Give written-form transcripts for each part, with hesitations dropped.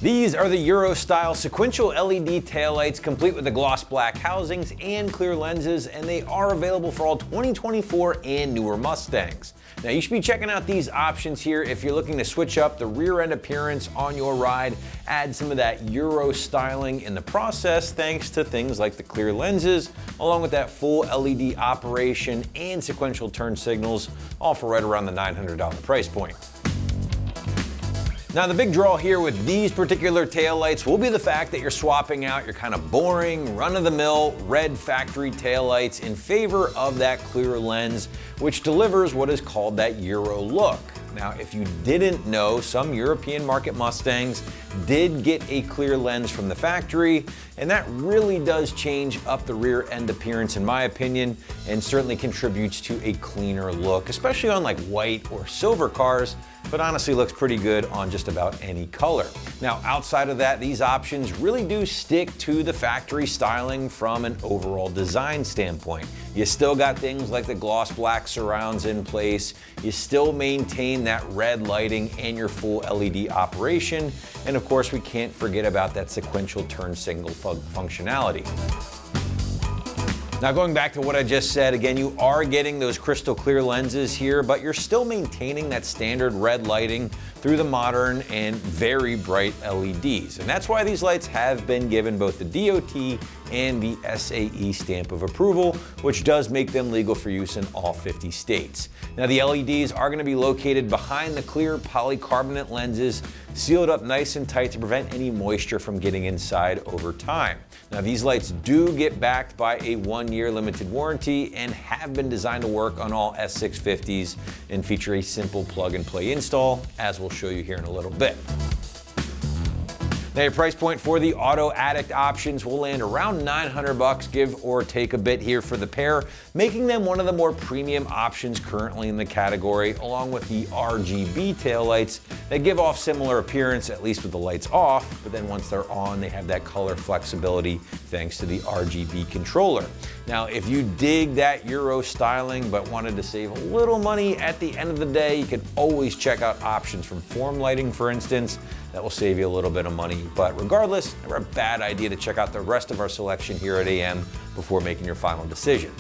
These are the Euro-style sequential LED taillights, complete with the gloss black housings and clear lenses, and they are available for all 2024 and newer Mustangs. Now you should be checking out these options here if you're looking to switch up the rear end appearance on your ride, add some of that Euro styling in the process thanks to things like the clear lenses, along with that full LED operation and sequential turn signals, all for right around the $900 price point. Now the big draw here with these particular taillights will be the fact that you're swapping out your kind of boring, run-of-the-mill red factory taillights in favor of that clear lens, which delivers what is called that Euro look. Now, if you didn't know, some European market Mustangs did get a clear lens from the factory, and that really does change up the rear end appearance in my opinion, and certainly contributes to a cleaner look, especially on like white or silver cars, but honestly looks pretty good on just about any color. Now, outside of that, these options really do stick to the factory styling from an overall design standpoint. You still got things like the gloss black surrounds in place, you still maintain that red lighting and your full LED operation, and of course we can't forget about that sequential turn signal functionality. Now going back to what I just said, again, you are getting those crystal clear lenses here, but you're still maintaining that standard red lighting through the modern and very bright LEDs. And that's why these lights have been given both the DOT and the SAE stamp of approval, which does make them legal for use in all 50 states. Now the LEDs are going to be located behind the clear polycarbonate lenses, sealed up nice and tight to prevent any moisture from getting inside over time. Now these lights do get backed by a 1-year limited warranty and have been designed to work on all S650s and feature a simple plug and play install, as we'll show you here in a little bit. Now your price point for the Auto Addict options will land around $900, give or take a bit here for the pair, making them one of the more premium options currently in the category, along with the RGB taillights that give off similar appearance, at least with the lights off, but then once they're on, they have that color flexibility thanks to the RGB controller. Now, if you dig that Euro styling but wanted to save a little money at the end of the day, you can always check out options from Form Lighting, for instance. That will save you a little bit of money, but regardless, never a bad idea to check out the rest of our selection here at AM before making your final decision.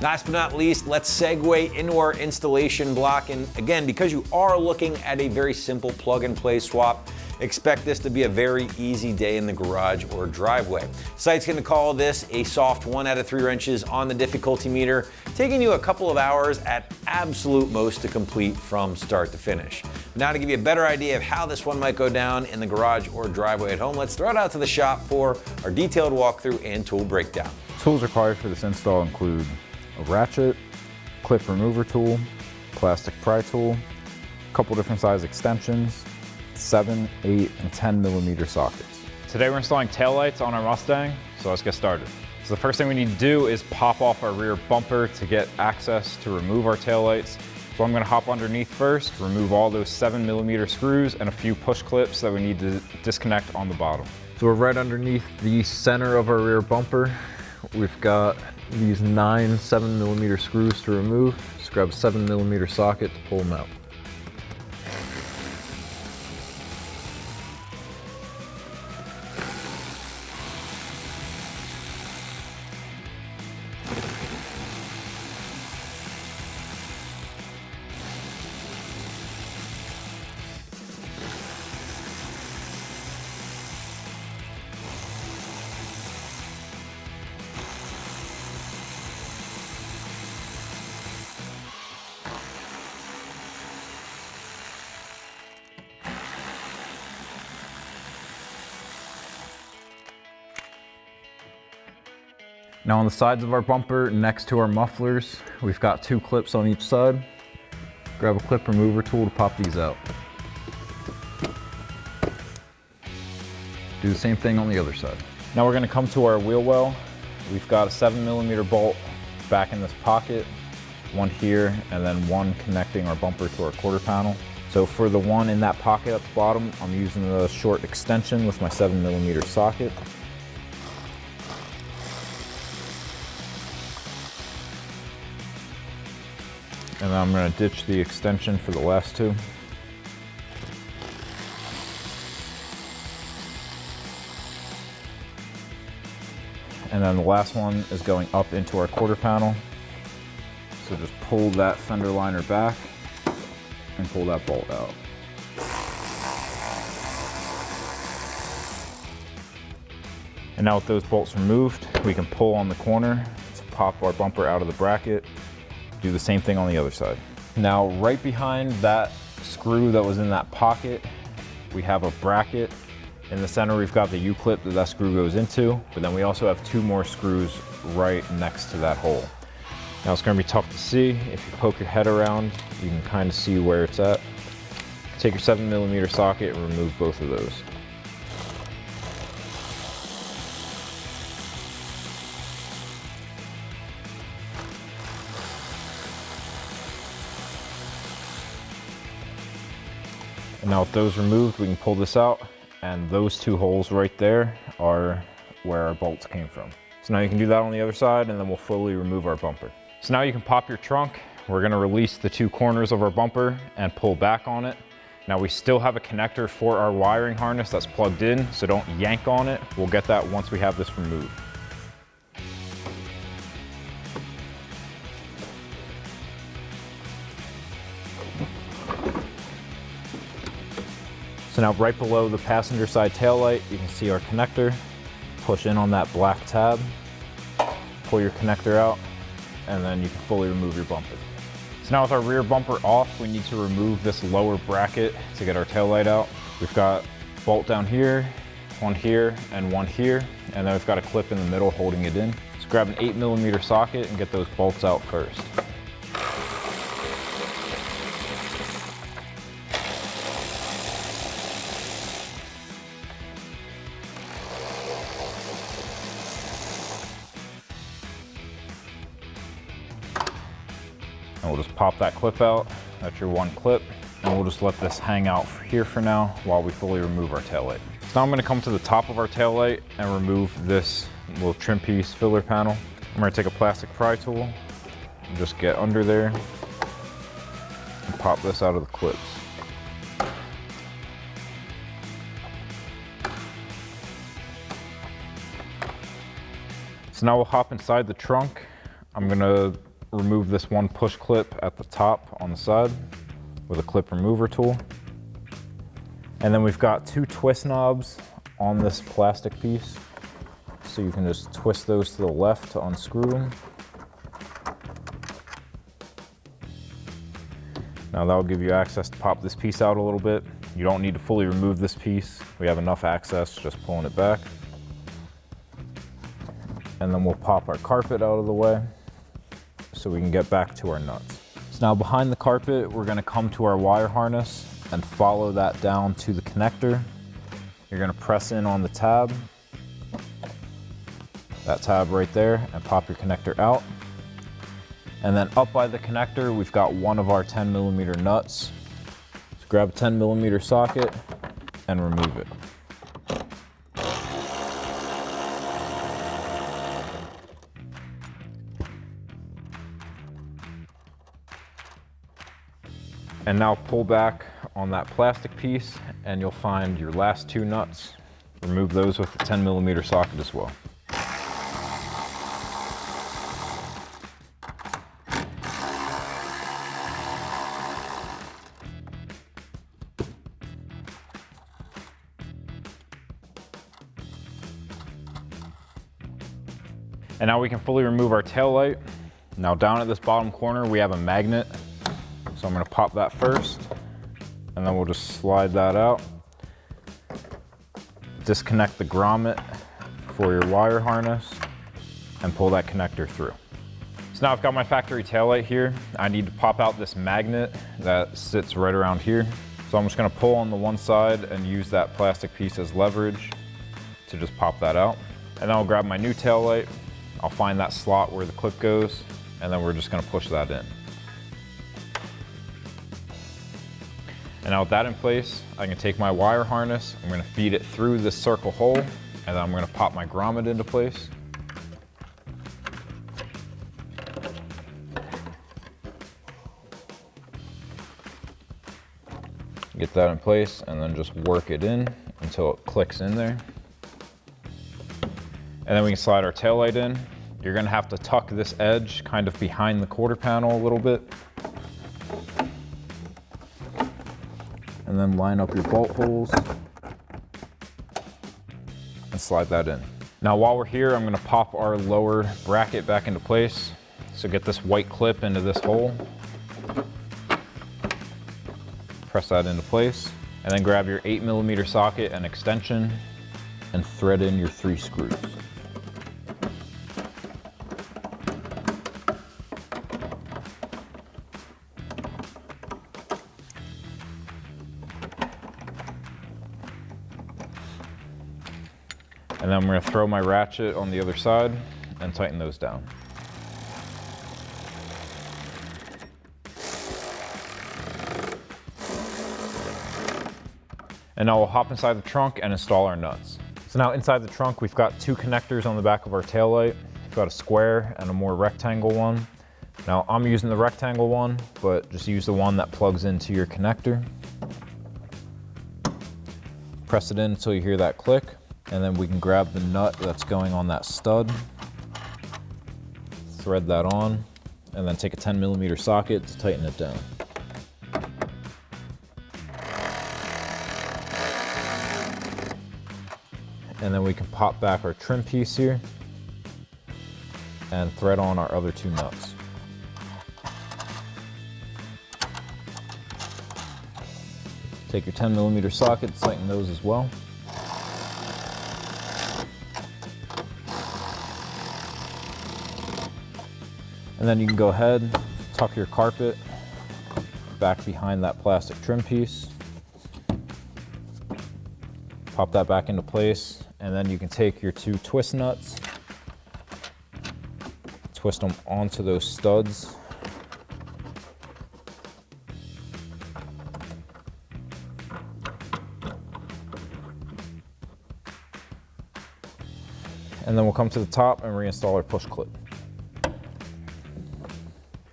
Last but not least, let's segue into our installation block. And again, because you are looking at a very simple plug and play swap, expect this to be a very easy day in the garage or driveway. Site's gonna call this a soft 1 out of 3 wrenches on the difficulty meter, taking you a couple of hours at absolute most to complete from start to finish. Now to give you a better idea of how this one might go down in the garage or driveway at home, let's throw it out to the shop for our detailed walkthrough and tool breakdown. Tools required for this install include a ratchet, clip remover tool, plastic pry tool, a couple different size extensions, 7, 8, and 10 millimeter sockets. Today we're installing taillights on our Mustang, so let's get started. So the first thing we need to do is pop off our rear bumper to get access to remove our taillights. So I'm going to hop underneath first, remove all those 7 millimeter screws and a few push clips that we need to disconnect on the bottom. So we're right underneath the center of our rear bumper. We've got these 9 7 millimeter screws to remove. Just grab a 7 millimeter socket to pull them out. Now on the sides of our bumper, next to our mufflers, we've got 2 clips on each side. Grab a clip remover tool to pop these out. Do the same thing on the other side. Now we're going to come to our wheel well. We've got a 7 millimeter bolt back in this pocket, one here, and then one connecting our bumper to our quarter panel. So for the one in that pocket at the bottom, I'm using the short extension with my 7 millimeter socket. And then I'm going to ditch the extension for the last two. And then the last one is going up into our quarter panel. So just pull that fender liner back and pull that bolt out. And now with those bolts removed, we can pull on the corner to pop our bumper out of the bracket. Do the same thing on the other side. Now, right behind that screw that was in that pocket, we have a bracket. In the center, we've got the U-clip that screw goes into, but then we also have 2 more screws right next to that hole. Now, it's gonna be tough to see. If you poke your head around, you can kind of see where it's at. Take your 7mm socket and remove both of those. And now with those removed, we can pull this out, and those 2 holes right there are where our bolts came from. So now you can do that on the other side, and then we'll fully remove our bumper. So now you can pop your trunk. We're gonna release the 2 corners of our bumper and pull back on it. Now we still have a connector for our wiring harness that's plugged in, so don't yank on it. We'll get that once we have this removed. So now right below the passenger side taillight, you can see our connector. Push in on that black tab, pull your connector out, and then you can fully remove your bumper. So now with our rear bumper off, we need to remove this lower bracket to get our taillight out. We've got a bolt down here, one here, and one here, and then we've got a clip in the middle holding it in. Let's grab an 8mm socket and get those bolts out first. And we'll just pop that clip out. That's your 1 clip. And we'll just let this hang out here for now while we fully remove our taillight. So now I'm gonna come to the top of our taillight and remove this little trim piece filler panel. I'm gonna take a plastic pry tool and just get under there and pop this out of the clips. So now we'll hop inside the trunk. I'm gonna remove this 1 push clip at the top on the side with a clip remover tool. And then we've got 2 twist knobs on this plastic piece. So you can just twist those to the left to unscrew them. Now that'll give you access to pop this piece out a little bit. You don't need to fully remove this piece. We have enough access just pulling it back. And then we'll pop our carpet out of the way so we can get back to our nuts. So now behind the carpet, we're gonna come to our wire harness and follow that down to the connector. You're gonna press in on the tab, that tab right there, and pop your connector out. And then up by the connector, we've got one of our 10mm nuts. So grab a 10mm socket and remove it. And now pull back on that plastic piece and you'll find your last 2 nuts. Remove those with the 10mm socket as well. And now we can fully remove our tail light. Now down at this bottom corner, we have a magnet. So I'm gonna pop that first, and then we'll just slide that out. Disconnect the grommet for your wire harness, and pull that connector through. So now I've got my factory taillight here. I need to pop out this magnet that sits right around here. So I'm just gonna pull on the one side and use that plastic piece as leverage to just pop that out. And then I'll grab my new taillight. I'll find that slot where the clip goes, and then we're just gonna push that in. And now with that in place, I can take my wire harness, I'm gonna feed it through this circle hole, and then I'm gonna pop my grommet into place. Get that in place, and then just work it in until it clicks in there. And then we can slide our taillight in. You're gonna have to tuck this edge kind of behind the quarter panel a little bit. And then line up your bolt holes and slide that in. Now while we're here, I'm gonna pop our lower bracket back into place. So get this white clip into this hole. Press that into place. And then grab your 8mm socket and extension and thread in your 3 screws. And then I'm going to throw my ratchet on the other side and tighten those down. And now we'll hop inside the trunk and install our nuts. So now inside the trunk, we've got 2 connectors on the back of our taillight. We've got a square and a more rectangle one. Now I'm using the rectangle one, but just use the one that plugs into your connector. Press it in until you hear that click. And then we can grab the nut that's going on that stud, thread that on, and then take a 10mm socket to tighten it down. And then we can pop back our trim piece here and thread on our other 2 nuts. Take your 10mm socket, tighten those as well. And then you can go ahead, tuck your carpet back behind that plastic trim piece. Pop that back into place, and then you can take your 2 twist nuts, twist them onto those studs. And then we'll come to the top and reinstall our push clip.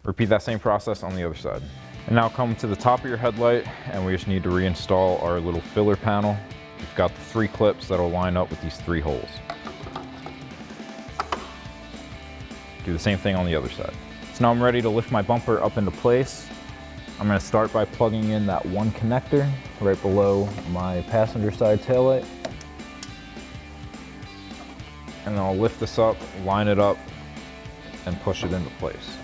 Repeat that same process on the other side. And now come to the top of your headlight, and we just need to reinstall our little filler panel. We've got the 3 clips that'll line up with these 3 holes. Do the same thing on the other side. So now I'm ready to lift my bumper up into place. I'm gonna start by plugging in that 1 connector right below my passenger side taillight. And then I'll lift this up, line it up, and push it into place.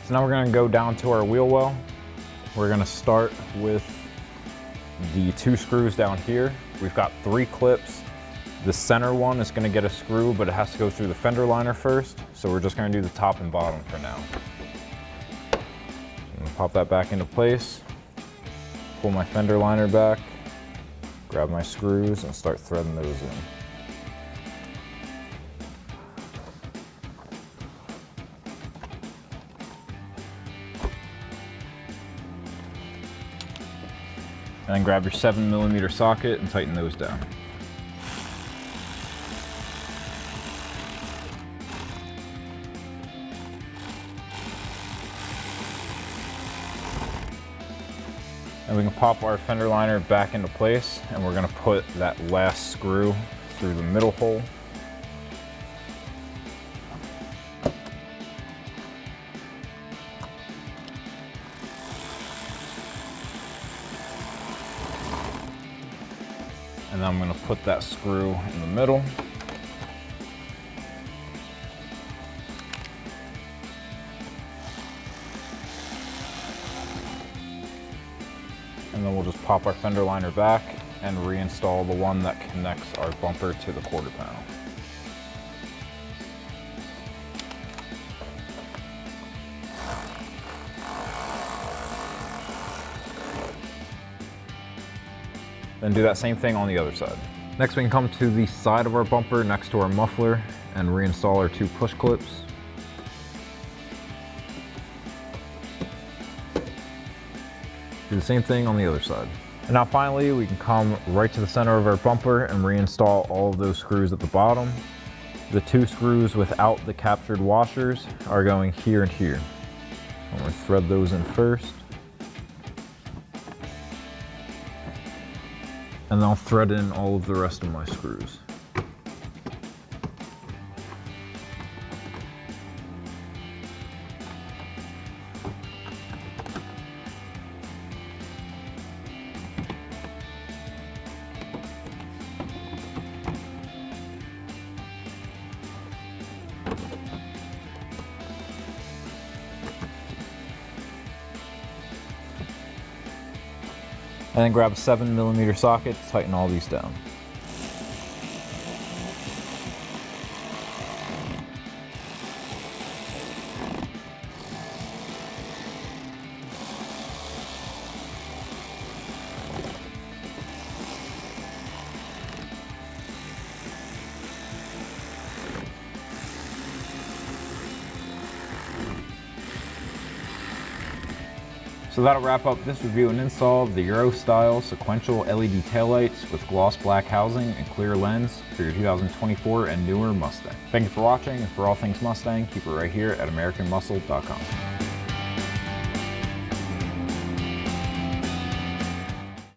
So now we're gonna go down to our wheel well. We're gonna start with the 2 screws down here. We've got 3 clips. The center one is gonna get a screw, but it has to go through the fender liner first. So we're just gonna do the top and bottom for now. Pop that back into place. Pull my fender liner back, grab my screws, and start threading those in. And then grab your 7mm socket and tighten those down. And we can pop our fender liner back into place, and we're gonna put that last screw through the middle hole. And then I'm gonna put that screw in the middle. And then we'll just pop our fender liner back and reinstall the one that connects our bumper to the quarter panel. Then do that same thing on the other side. Next we can come to the side of our bumper next to our muffler and reinstall our 2 push clips. Do the same thing on the other side. And now finally we can come right to the center of our bumper and reinstall all of those screws at the bottom. The 2 screws without the captured washers are going here and here. I'm going to thread those in first. And then I'll thread in all of the rest of my screws. And then grab a 7mm socket to tighten all these down. So that'll wrap up this review and install of the Euro style sequential LED taillights with gloss black housing and clear lens for your 2024 and newer Mustang. Thank you for watching, and for all things Mustang, keep it right here at AmericanMuscle.com.